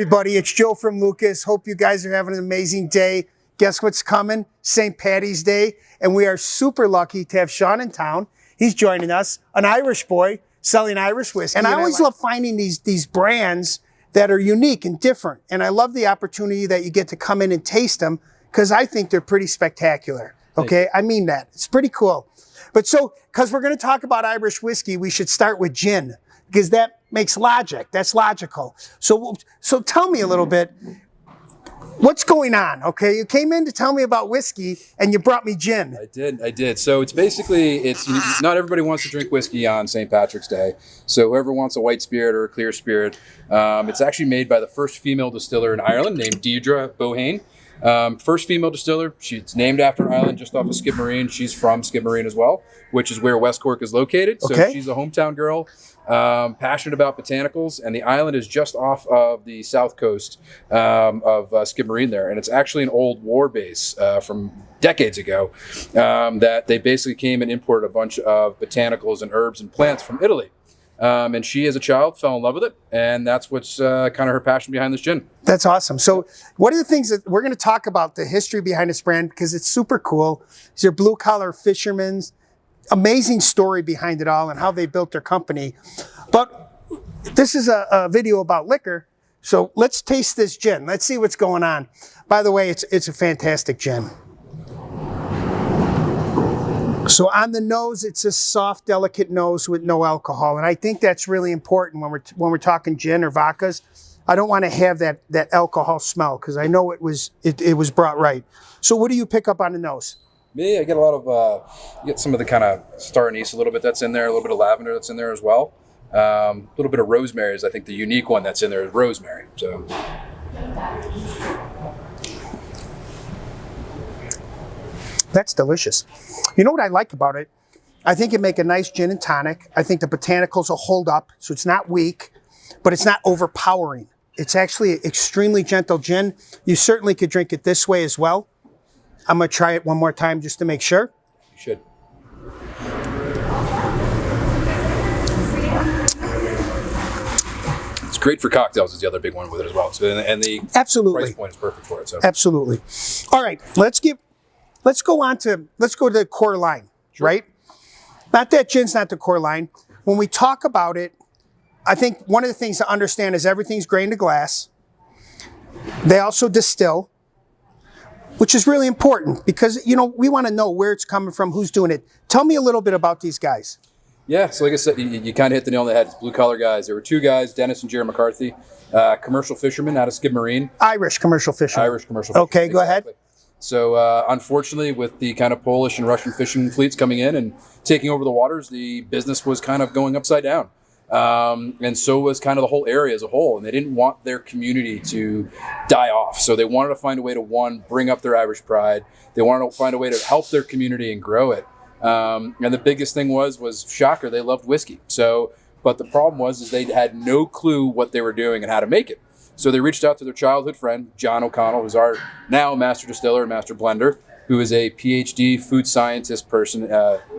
Everybody, it's Joe from Lukas. Hope you guys are having an amazing day. Guess what's coming? St. Paddy's Day. And we are super lucky to have Sean in town. He's joining us, an Irish boy selling Irish whiskey. And I always love finding these brands that are unique and different. And I love the opportunity that you get to come in and taste them because I think they're pretty spectacular. Okay, I mean that. It's pretty cool. But so, because we're going to talk about Irish whiskey, we should start with gin because that makes logic. That's logical. So tell me a little bit, what's going on? Okay, you came in to tell me about whiskey and you brought me gin. I did. So it's basically, not everybody wants to drink whiskey on St. Patrick's Day. So whoever wants a white spirit or a clear spirit, it's actually made by the first female distiller in Ireland named Deirdre Bohane. First female distiller. She's named after an island just off of Skibbereen. She's from Skibbereen as well, which is where West Cork is located. So she's a hometown girl, passionate about botanicals, and the island is just off of the south coast of Skibbereen there. And it's actually an old war base from decades ago that they basically came and imported a bunch of botanicals and herbs and plants from Italy. And she, as a child, fell in love with it, and that's what's kind of her passion behind this gin. That's awesome. So one of the things that we're going to talk about, the history behind this brand, because it's super cool. These are blue-collar fishermen, amazing story behind it all and how they built their company. But this is a video about liquor, so let's taste this gin. Let's see what's going on. By the way, it's a fantastic gin. So on the nose, it's a soft, delicate nose with no alcohol. And I think that's really important when we're talking gin or vodkas. I don't want to have that alcohol smell because I know it was brought right. So what do you pick up on the nose? Me, I get a lot of, you get some of the kind of star anise a little bit that's in there, a little bit of lavender that's in there as well. A little bit of rosemary is, I think, the unique one that's in there is rosemary. So. That's delicious. You know what I like about it? I think it make a nice gin and tonic. I think the botanicals will hold up, so it's not weak, but it's not overpowering. It's actually an extremely gentle gin. You certainly could drink it this way as well. I'm going to try it one more time just to make sure. You should. It's great for cocktails is the other big one with it as well. So, and the price point is perfect for it. So. Absolutely. All right, let's go to the core line, right? Not that gin's not the core line. When we talk about it, I think one of the things to understand is everything's grained to glass. They also distill, which is really important because, you know, we want to know where it's coming from, who's doing it. Tell me a little bit about these guys. Yeah, so like I said, you kind of hit the nail on the head. It's blue-collar guys. There were two guys, Dennis and Jerry McCarthy, commercial fishermen out of Skibbereen. Irish commercial fishermen. Irish commercial fishermen. Okay, go ahead. So unfortunately, with the kind of Polish and Russian fishing fleets coming in and taking over the waters, the business was kind of going upside down. And so was kind of the whole area as a whole. And they didn't want their community to die off. So they wanted to find a way to, one, bring up their Irish pride. They wanted to find a way to help their community and grow it. And the biggest thing was shocker, they loved whiskey. So, but the problem was they had no clue what they were doing and how to make it. So they reached out to their childhood friend, John O'Connell, who's our now master distiller and master blender, who is a PhD food scientist person,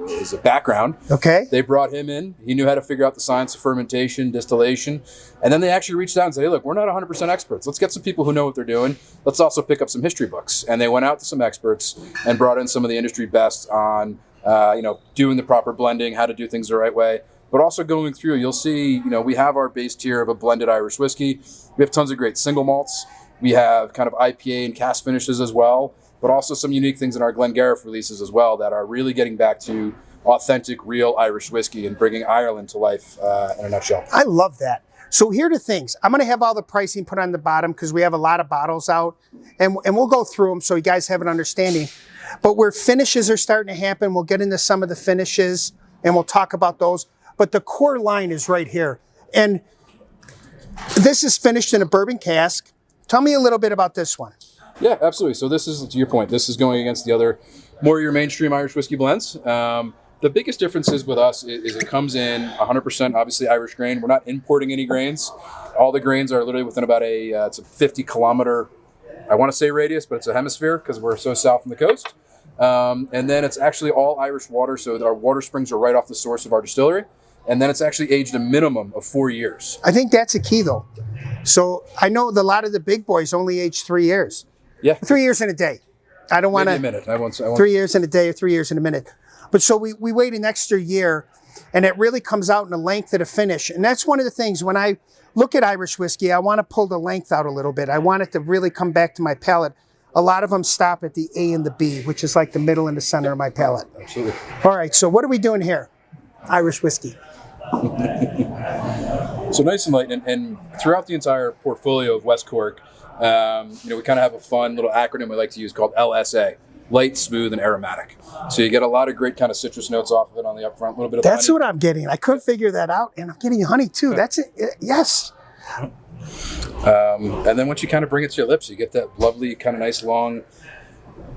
is a background. Okay. They brought him in. He knew how to figure out the science of fermentation, distillation. And then they actually reached out and said, hey, look, we're not 100% experts. Let's get some people who know what they're doing. Let's also pick up some history books. And they went out to some experts and brought in some of the industry best on, doing the proper blending, how to do things the right way. But also going through, you'll see, we have our base tier of a blended Irish whiskey. We have tons of great single malts. We have kind of IPA and cask finishes as well, but also some unique things in our Garrett releases as well that are really getting back to authentic, real Irish whiskey and bringing Ireland to life in a nutshell. I love that. So here are the things. I'm going to have all the pricing put on the bottom because we have a lot of bottles out, and we'll go through them so you guys have an understanding. But where finishes are starting to happen, we'll get into some of the finishes, and we'll talk about those. But the core line is right here. And this is finished in a bourbon cask. Tell me a little bit about this one. Yeah, absolutely. So this is, to your point, this is going against the other more your mainstream Irish whiskey blends. The biggest difference is with us is it comes in 100% obviously Irish grain. We're not importing any grains. All the grains are literally within about it's a 50 kilometer, I want to say radius, but it's a hemisphere because we're so south from the coast. And then it's actually all Irish water. So our water springs are right off the source of our distillery. and then it's actually aged a minimum of 4 years. I think that's a key though. So I know a lot of the big boys only age 3 years. Yeah. 3 years in a day. I don't want to. Maybe a minute. I won't 3 years in a day or 3 years in a minute. But so we wait an extra year, and it really comes out in the length of the finish. And that's one of the things when I look at Irish whiskey, I want to pull the length out a little bit. I want it to really come back to my palate. A lot of them stop at the A and the B, which is like the middle and the center of my palate. Absolutely. All right, so what are we doing here? Irish whiskey. So nice and light, and throughout the entire portfolio of West Cork, we kind of have a fun little acronym we like to use called LSA. Light, smooth, and aromatic. So you get a lot of great kind of citrus notes off of it on the upfront, a little bit of That's honey. what I'm getting. I couldn't figure that out, and I'm getting honey too. That's it. Yes. And then once you kind of bring it to your lips, you get that lovely kind of nice long,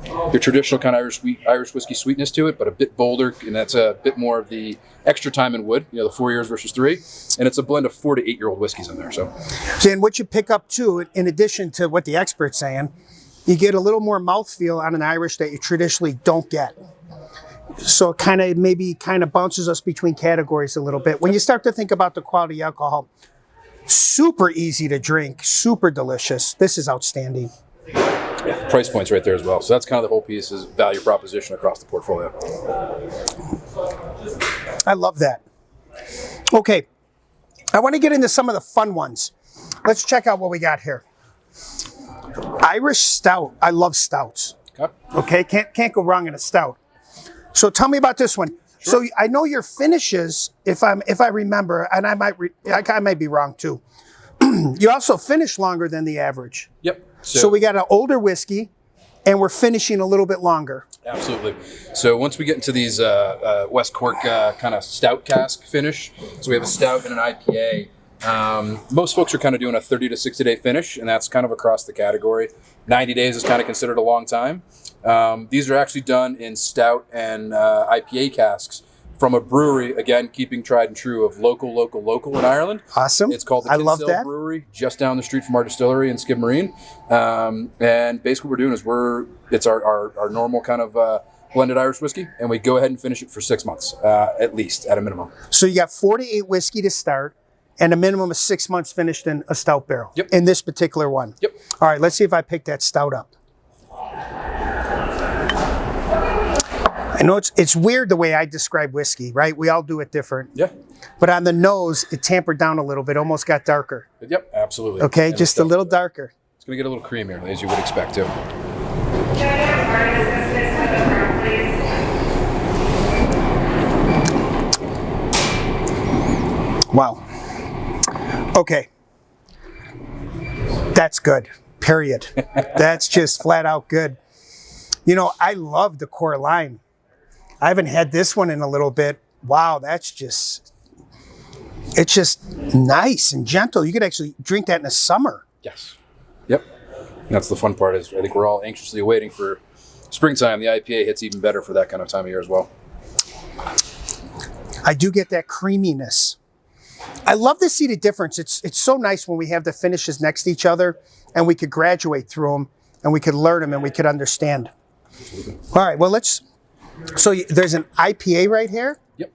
your traditional kind of Irish whiskey sweetness to it, but a bit bolder, and that's a bit more of the extra time in wood, the 4 years versus 3. And it's a blend of 4 to 8 year old whiskeys in there. So and what you pick up too, in addition to what the expert's saying, you get a little more mouthfeel on an Irish that you traditionally don't get. So it kind of bounces us between categories a little bit. When you start to think about the quality alcohol, super easy to drink, super delicious. This is outstanding. yeah, price points right there as well. So that's kind of the whole piece is value proposition across the portfolio. I love that. Okay, I want to get into some of the fun ones. Let's check out what we got here. Irish stout. I love stouts. Okay, can't go wrong in a stout. So tell me about this one. Sure. So I know your finishes, if I remember, and I might be wrong too. You also finish longer than the average. Yep. So we got an older whiskey, and we're finishing a little bit longer. Absolutely. So once we get into these West Cork kind of stout cask finish, so we have a stout and an IPA. Most folks are kind of doing a 30 to 60 day finish, and that's kind of across the category. 90 days is kind of considered a long time. These are actually done in stout and IPA casks from a brewery, again, keeping tried and true of local in Ireland. Awesome. It's called the I love Kinsale that. Brewery, just down the street from our distillery in Skibbereen. And basically what we're doing is it's our normal kind of blended Irish whiskey, and we go ahead and finish it for 6 months, at least, at a minimum. So you got 48 whiskey to start, and a minimum of 6 months finished in a stout barrel. Yep. In this particular one. Yep. All right, let's see if I pick that stout up. I know it's weird the way I describe whiskey, right? We all do it different. Yeah. But on the nose, it tampered down a little bit, almost got darker. Yep, absolutely. Okay, And just a little darker. It's going to get a little creamier, as you would expect, too. Wow. Okay. That's good, period. That's just flat out good. I love the core lime. I haven't had this one in a little bit. Wow, it's just nice and gentle. You could actually drink that in the summer. Yes. Yep. That's the fun part is I think we're all anxiously waiting for springtime. The IPA hits even better for that kind of time of year as well. I do get that creaminess. I love to see the difference. It's so nice when we have the finishes next to each other and we could graduate through them and we could learn them and we could understand. Absolutely. All right, well, so there's an IPA right here. Yep.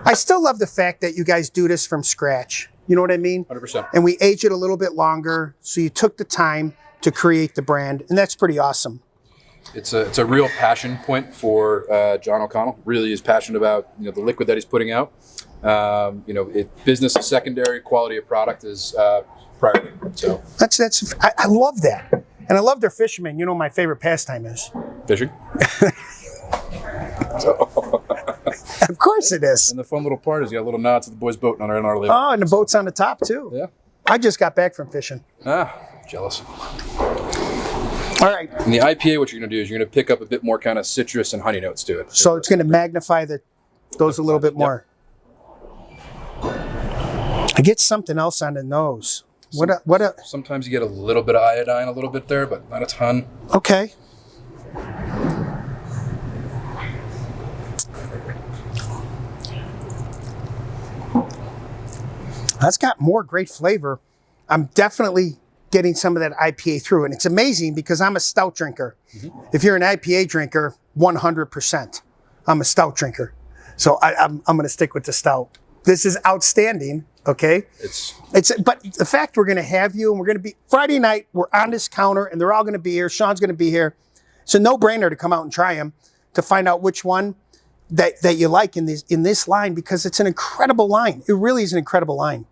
I still love the fact that you guys do this from scratch. You know what I mean? 100%. And we age it a little bit longer, so you took the time to create the brand, and that's pretty awesome. It's a real passion point for John O'Connell. Really is passionate about the liquid that he's putting out. Business is secondary, quality of product is priority. So I love that, and I love their fishermen. You know, what my favorite pastime is fishing. Of course it is. And the fun little part is you got little nods to the boys boating on our lake. Oh, and the boat's on the top too. Yeah. I just got back from fishing. Jealous. All right. And the IPA, what you're going to do is you're going to pick up a bit more kind of citrus and honey notes to it. So it's going to magnify those a little bit more. I get something else on the nose. Sometimes you get a little bit of iodine, a little bit there, but not a ton. Okay. That's got more great flavor. I'm definitely getting some of that IPA through, and it's amazing because I'm a stout drinker. Mm-hmm. If you're an IPA drinker, 100%. I'm a stout drinker. So I'm going to stick with the stout. This is outstanding. Okay. But the fact we're going to have you and we're going to be Friday night, we're on this counter and they're all going to be here. Sean's going to be here. It's a no-brainer to come out and try them to find out which one that you like in this line, because it's an incredible line. It really is an incredible line.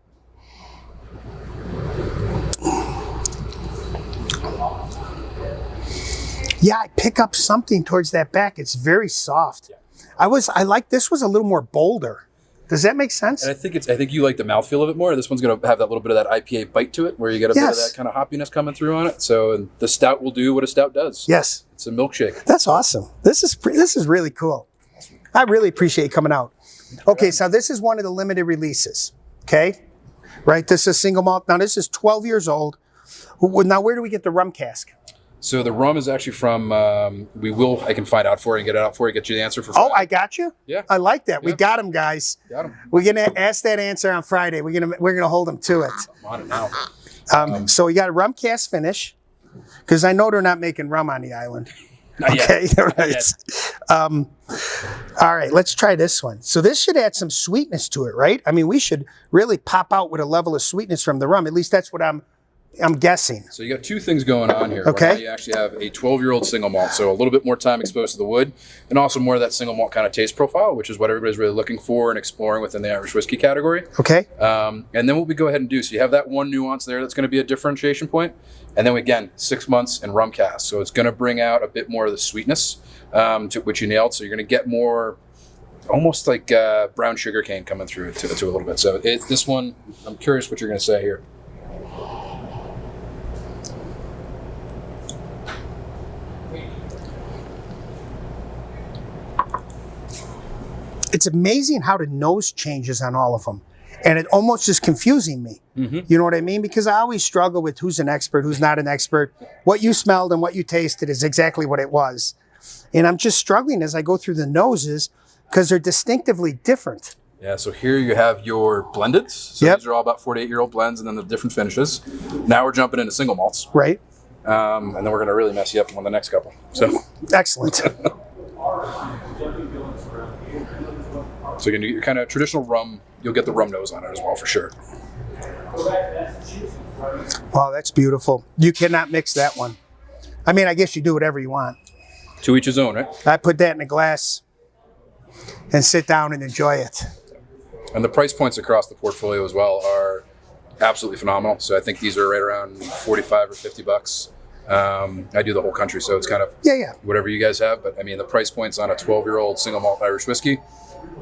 Yeah, I pick up something towards that back. It's very soft. I like this was a little more bolder. Does that make sense? And I think you like the mouthfeel of it more. This one's going to have that little bit of that IPA bite to it, where you get a bit of that kind of hoppiness coming through on it. So and the stout will do what a stout does. Yes. It's a milkshake. That's awesome. This is really cool. I really appreciate you coming out. Okay, so this is one of the limited releases. Okay? Right? This is single malt. Now this is 12 years old. Now where do we get the rum cask? So the rum is actually from, I can find out for you and get it out for you, get you the answer for Friday. Oh, I got you? Yeah. I like that. Yeah. We got him, guys. Got him. We're going to ask that answer on Friday. We're gonna hold him to it. I'm on it now. So we got a rum cask finish, because I know they're not making rum on the island. Not okay, yet. all right. All right, let's try this one. So this should add some sweetness to it, right? I mean, we should really pop out with a level of sweetness from the rum. At least that's what I'm guessing. So you got two things going on here. Okay. One, you actually have a 12-year-old single malt, so a little bit more time exposed to the wood, and also more of that single malt kind of taste profile, which is what everybody's really looking for and exploring within the Irish whiskey category. Okay. And then what we go ahead and do, so you have that one nuance there that's going to be a differentiation point, and then again, 6 months in rum cask, so it's going to bring out a bit more of the sweetness, to which you nailed. So you're going to get more, almost like brown sugar cane coming through to a little bit. So this one, I'm curious what you're going to say here. It's amazing how the nose changes on all of them. And it almost is confusing me. Mm-hmm. You know what I mean? Because I always struggle with who's an expert, who's not an expert. What you smelled and what you tasted is exactly what it was. And I'm just struggling as I go through the noses because they're distinctively different. Yeah, so here you have your blendeds. So Yep. these are all about 4 to 8 year old blends, and then the different finishes. Now we're jumping into single malts. Right? And then we're going to really mess you up on the next couple. So Excellent. So you're going to get your kind of traditional rum. You'll get the rum nose on it as well, for sure. Wow, that's beautiful. You cannot mix that one. I mean, I guess you do whatever you want. To each his own, right? I put that in a glass and sit down and enjoy it. And the price points across the portfolio as well are absolutely phenomenal. So I think these are right around 45 or 50 bucks. I do the whole country, so it's kind of whatever you guys have. But I mean, the price points on a 12-year-old single malt Irish whiskey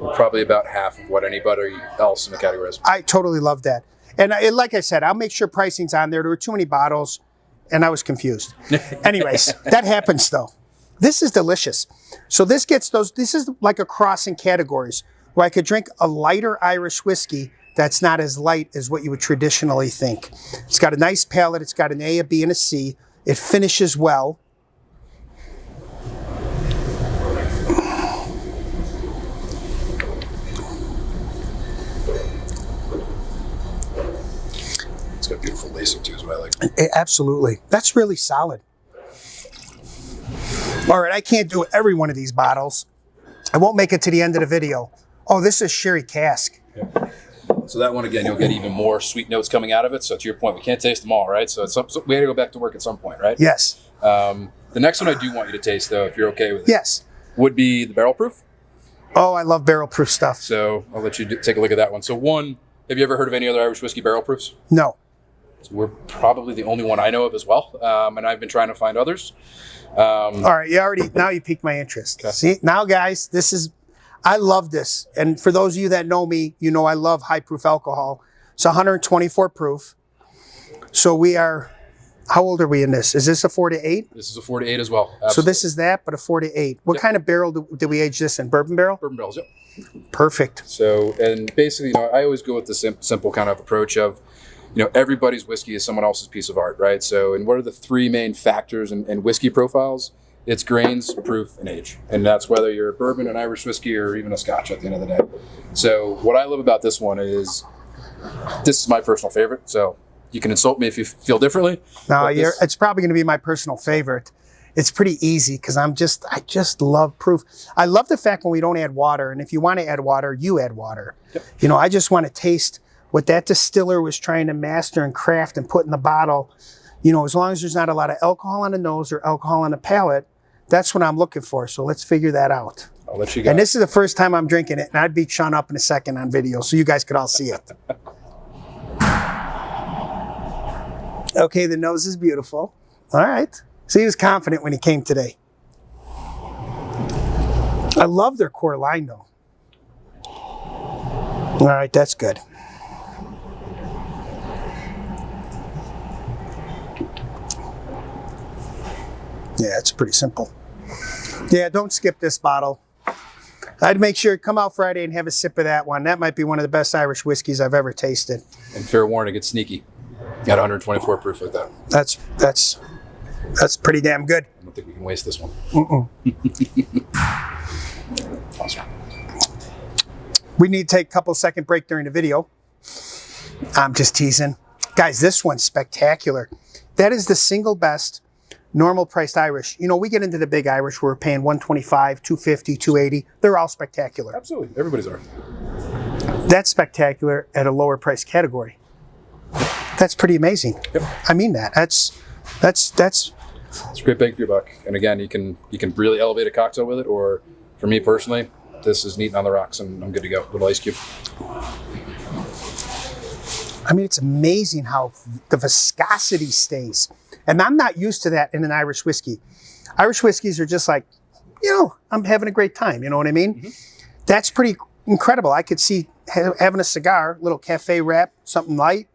are probably about half of what anybody else in the category is. I totally love that. And like I said, I'll make sure pricing's on there. There were too many bottles, and I was confused. Anyways, that happens though. This is delicious. So this is like a cross in categories where I could drink a lighter Irish whiskey that's not as light as what you would traditionally think. It's got a nice palate. It's got an A, a B, and a C. It finishes well. It's got beautiful lacing too, is what I like. Absolutely. That's really solid. All right, I can't do every one of these bottles. I won't make it to the end of the video. Oh, this is sherry cask. Yeah. So that one, again, you'll get even more sweet notes coming out of it. So to your point, we can't taste them all, right? So we had to go back to work at some point, right? Yes. The next one I do want you to taste, though, if you're okay with it. Yes. Would be the barrel proof. Oh, I love barrel proof stuff. So I'll let you take a look at that one. So one, have you ever heard of any other Irish whiskey barrel proofs? No. So we're probably the only one I know of as well. And I've been trying to find others. All right, now you piqued my interest. Okay. See, now guys, I love this. And for those of you that know me, you know I love high proof alcohol. It's 124 proof. So how old are we in this? Is this a 4 to 8? This is a 4 to 8 as well. Absolutely. So this is that, but a 4 to 8. What kind of barrel did we age this in? Bourbon barrel? Bourbon barrels, yep. Perfect. So, and basically, I always go with the simple kind of approach of, everybody's whiskey is someone else's piece of art, right? So, and what are the three main factors in whiskey profiles? It's grains, proof, and age. And that's whether you're a bourbon, an Irish whiskey, or even a scotch at the end of the day. So what I love about this one is, this is my personal favorite. So you can insult me if you feel differently. No, it's probably going to be my personal favorite. it's pretty easy because I just love proof. I love the fact when we don't add water, and if you want to add water, you add water. Yep. You know, I just want to taste what that distiller was trying to master and craft and put in the bottle. You know, as long as there's not a lot of alcohol on the nose or alcohol on the palate, that's what I'm looking for. So let's figure that out. I'll let you go. And this is the first time I'm drinking it, and I'd beat Sean up in a second on video so you guys could all see it. Okay, the nose is beautiful. All right. So he was confident when he came today. I love their core line, though. All right, that's good. Yeah, it's pretty simple. Yeah, don't skip this bottle. I'd make sure to come out Friday and have a sip of that one. That might be one of the best Irish whiskeys I've ever tasted. And fair warning, it's sneaky. Got 124 proof like that. That's pretty damn good. I don't think we can waste this one. Awesome. We need to take a couple second break during the video. I'm just teasing. Guys, this one's spectacular. That is the single best normal priced Irish. You know, we get into the big Irish where we're paying $125, $250, $280. They're all spectacular. Absolutely. Everybody's are. That's spectacular at a lower price category. That's pretty amazing. Yep. I mean that. That's It's a great bang for your buck. And again, you can really elevate a cocktail with it, or for me personally, this is neat on the rocks and I'm good to go with ice cube. I mean, it's amazing how the viscosity stays. And I'm not used to that in an Irish whiskey. Irish whiskeys are just like, you know, I'm having a great time. You know what I mean? Mm-hmm. That's pretty incredible. I could see having a cigar, little cafe wrap, something light,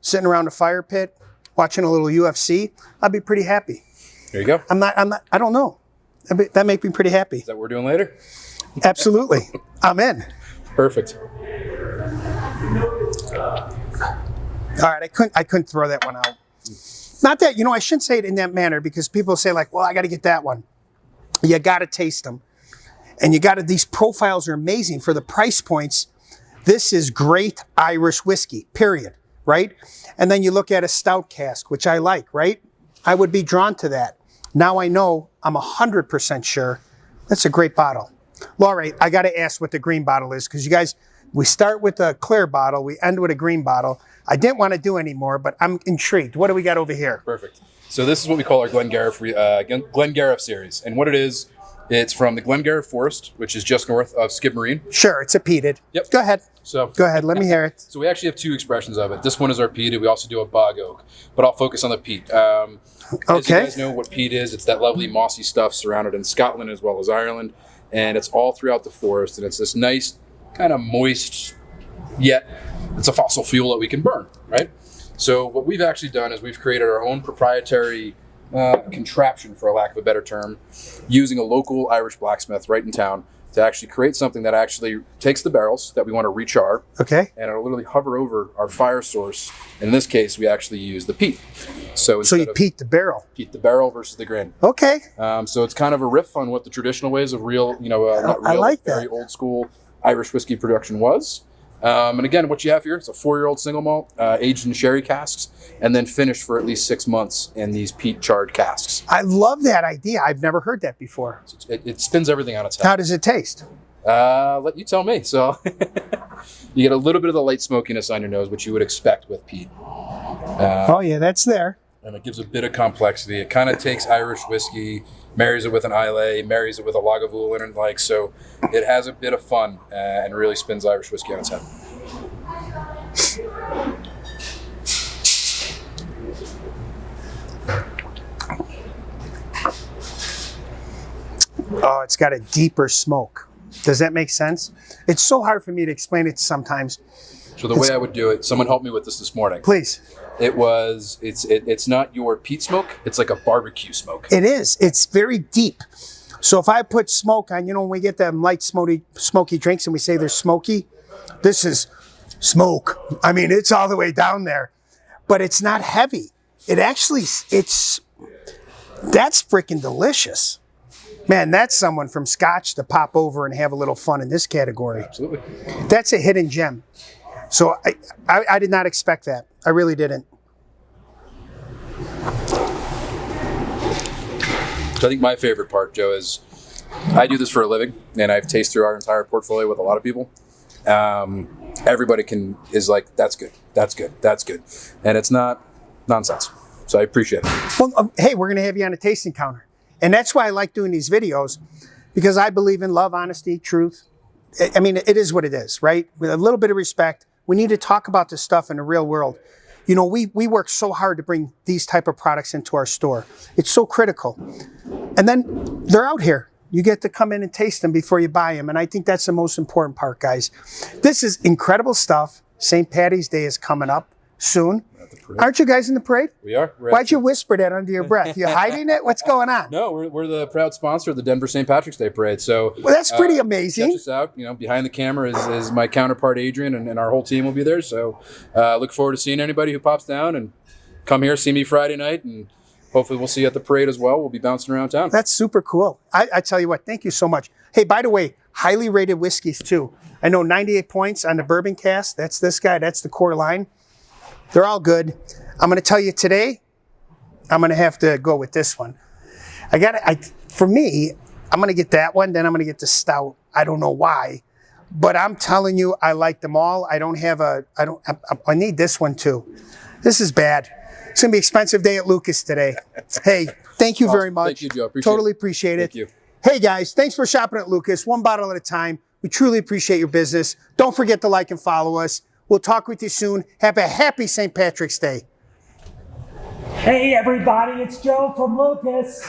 sitting around a fire pit, watching a little UFC. I'd be pretty happy. There you go. I don't know. That make me pretty happy. Is that what we're doing later? Absolutely. I'm in. Perfect. All right, I couldn't throw that one out. Not that, you know, I shouldn't say it in that manner because people say like, well, I got to get that one. You got to taste them. And these profiles are amazing for the price points. This is great Irish whiskey, period, right? And then you look at a stout cask, which I like, right? I would be drawn to that. Now I know, I'm 100% sure that's a great bottle. Laurie, I got to ask what the green bottle is because you guys, we start with a clear bottle, we end with a green bottle. I didn't want to do any more, but I'm intrigued. What do we got over here? Perfect. So this is what we call our Glengarriff series. And what it is, it's from the Glengarriff Forest, which is just north of Skibbereen. Sure, it's a peated. Yep. Go ahead. Go ahead, let me hear it. So we actually have two expressions of it. This one is our peated. We also do a bog oak, but I'll focus on the peat. As you guys know what peat is, it's that lovely mossy stuff surrounded in Scotland as well as Ireland. And it's all throughout the forest. And it's this nice kind of moist, yet it's a fossil fuel that we can burn, right? So what we've actually done is we've created our own proprietary contraption, for a lack of a better term, using a local Irish blacksmith right in town to actually create something that actually takes the barrels that we want to rechar, okay, and it'll literally hover over our fire source. In this case, we actually use the peat. So you peat the barrel. Peat the barrel versus the grain. Okay. So it's kind of a riff on what the traditional ways of real, I like very old school Irish whiskey production was. And again, what you have here, it's a 4-year-old single malt, aged in sherry casks, and then finished for at least 6 months in these peat charred casks. I love that idea. I've never heard that before. So it spins everything on its head. How does it taste? Let you tell me. So you get a little bit of the light smokiness on your nose, which you would expect with peat. Oh yeah, that's there. And it gives a bit of complexity. It kind of takes Irish whiskey, marries it with an Islay, marries it with a Lagavulin, and so it has a bit of fun and really spins Irish whiskey on its head. Oh, it's got a deeper smoke. Does that make sense? It's so hard for me to explain it sometimes. So the way I would do it, someone helped me with this morning. Please. It's not your peat smoke, it's like a barbecue smoke. It is. It's very deep. So if I put smoke on, when we get them light smoky drinks and we say they're smoky, this is smoke. I mean, it's all the way down there. But it's not heavy. That's freaking delicious. Man, that's someone from Scotch to pop over and have a little fun in this category. Absolutely. That's a hidden gem. So I did not expect that. I really didn't. So I think my favorite part, Joe, is I do this for a living, and I've tasted through our entire portfolio with a lot of people. Everybody is like, that's good, that's good, that's good, and it's not nonsense. So I appreciate it. Well, hey, we're going to have you on a tasting counter, and that's why I like doing these videos, because I believe in love, honesty, truth. I mean, it is what it is, right? With a little bit of respect, we need to talk about this stuff in the real world. You know, we work so hard to bring these type of products into our store. It's so critical. And then they're out here. You get to come in and taste them before you buy them. And I think that's the most important part, guys. This is incredible stuff. St. Patty's Day is coming up soon. Aren't you guys in the parade? We are. Why'd you whisper that under your breath? You hiding it? What's going on? No, we're the proud sponsor of the Denver St. Patrick's Day Parade. So well, that's pretty amazing. Check us out. You know, behind the camera is my counterpart Adrian, and our whole team will be there. So look forward to seeing anybody who pops down, and come here, see me Friday night, and hopefully we'll see you at the parade as well. We'll be bouncing around town. That's super cool. I tell you what, thank you so much. Hey, by the way, highly rated whiskeys too. I know 98 points on the bourbon cast. That's this guy. That's the core line. They're all good. I'm going to tell you today, I'm going to have to go with this one. For me, I'm going to get that one. Then I'm going to get the Stout. I don't know why, but I'm telling you, I like them all. I need this one too. This is bad. It's going to be an expensive day at Lukas today. Hey, thank you very much. Thank you, Joe. Totally appreciate it. Thank you. Hey guys, thanks for shopping at Lukas. One bottle at a time. We truly appreciate your business. Don't forget to like and follow us. We'll talk with you soon. Have a happy St. Patrick's Day. Hey everybody, it's Joe from Lukas.